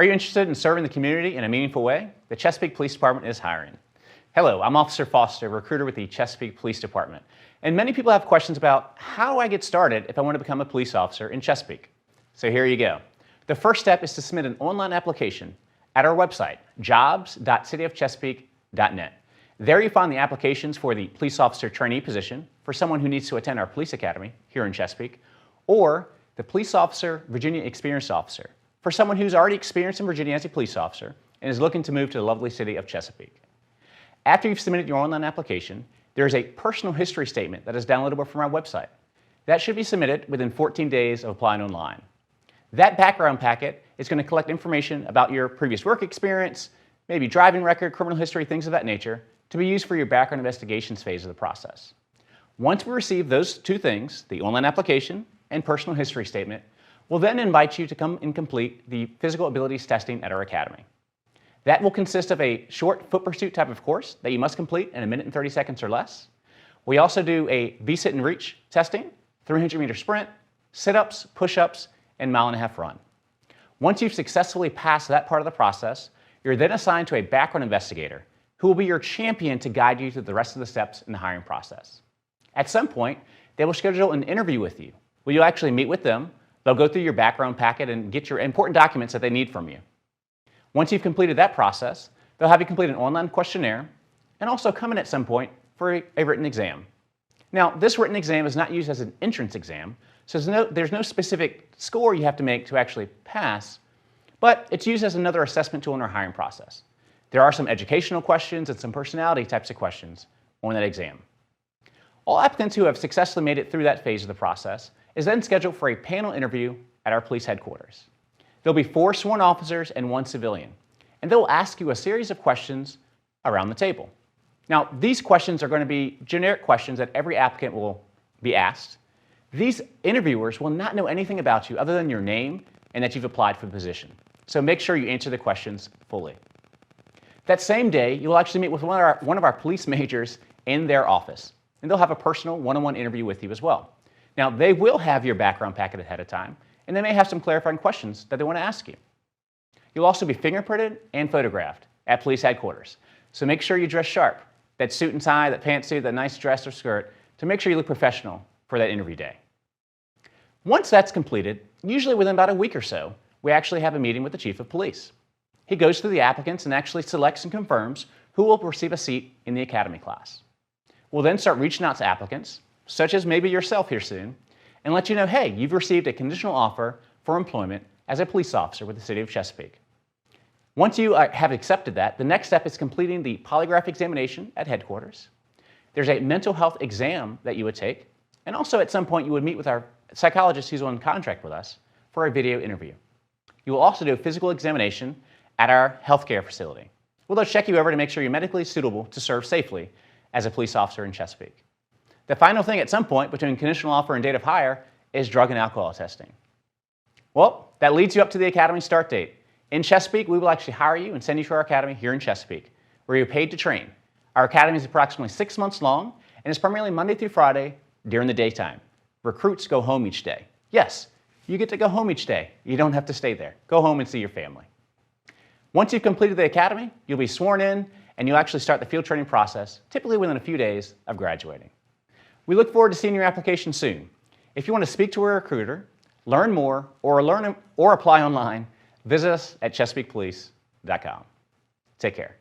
Are you interested in serving the community in a meaningful way? The Chesapeake Police Department is hiring. Hello, I'm Officer Foster, recruiter with the Chesapeake Police Department. And many people have questions about how do I get started if I want to become a police officer in Chesapeake? So here you go. The first step is to submit an online application at our website, jobs.cityofchesapeake.net. There you find the applications for the police officer trainee position for someone who needs to attend our police academy here in Chesapeake, or the police officer Virginia experienced officer for someone who's already experienced in Virginia as a police officer and is looking to move to the lovely city of Chesapeake. After you've submitted your online application, there is a personal history statement that is downloadable from our website. That should be submitted within 14 days of applying online. That background packet is going to collect information about your previous work experience, maybe driving record, criminal history, things of that nature, to be used for your background investigations phase of the process. Once we receive those two things, the online application and personal history statement, we'll then invite you to come and complete the physical abilities testing at our academy. That will consist of a short foot pursuit type of course that you must complete in 1 minute and 30 seconds or less. We also do a V-sit and reach testing, 300-meter sprint, sit-ups, push-ups, and mile-and-a-half run. Once you've successfully passed that part of the process, you're then assigned to a background investigator who will be your champion to guide you through the rest of the steps in the hiring process. At some point, they will schedule an interview with you, where you'll actually meet with them. They'll go through your background packet and get your important documents that they need from you. Once you've completed that process, they'll have you complete an online questionnaire and also come in at some point for a written exam. Now, this written exam is not used as an entrance exam, so there's no specific score you have to make to actually pass, but it's used as another assessment tool in our hiring process. There are some educational questions and some personality types of questions on that exam. All applicants who have successfully made it through that phase of the process is then scheduled for a panel interview at our police headquarters. There'll be 4 sworn officers and 1 civilian, and they'll ask you a series of questions around the table. Now, these questions are going to be generic questions that every applicant will be asked. These interviewers will not know anything about you other than your name and that you've applied for the position. So make sure you answer the questions fully. That same day, you'll actually meet with one of our police majors in their office, and they'll have a personal one-on-one interview with you as well. Now, they will have your background packet ahead of time, and they may have some clarifying questions that they want to ask you. You'll also be fingerprinted and photographed at police headquarters, so make sure you dress sharp, that suit and tie, that pantsuit, that nice dress or skirt, to make sure you look professional for that interview day. Once that's completed, usually within about a week or so, we actually have a meeting with the chief of police. He goes through the applicants and actually selects and confirms who will receive a seat in the academy class. We'll then start reaching out to applicants, such as maybe yourself here soon, and let you know, hey, you've received a conditional offer for employment as a police officer with the city of Chesapeake. Once you have accepted that, the next step is completing the polygraph examination at headquarters. There's a mental health exam that you would take, and also at some point you would meet with our psychologist who's on contract with us for a video interview. You will also do a physical examination at our healthcare facility. We'll check you over to make sure you're medically suitable to serve safely as a police officer in Chesapeake. The final thing at some point between conditional offer and date of hire is drug and alcohol testing. Well, that leads you up to the academy start date. In Chesapeake, we will actually hire you and send you to our academy here in Chesapeake, where you're paid to train. Our academy is approximately 6 months long and is primarily Monday through Friday during the daytime. Recruits go home each day. Yes, you get to go home each day. You don't have to stay there. Go home and see your family. Once you've completed the academy, you'll be sworn in and you'll actually start the field training process, typically within a few days of graduating. We look forward to seeing your application soon. If you want to speak to a recruiter, learn more, or apply online, visit us at chesapeakepolice.com. Take care.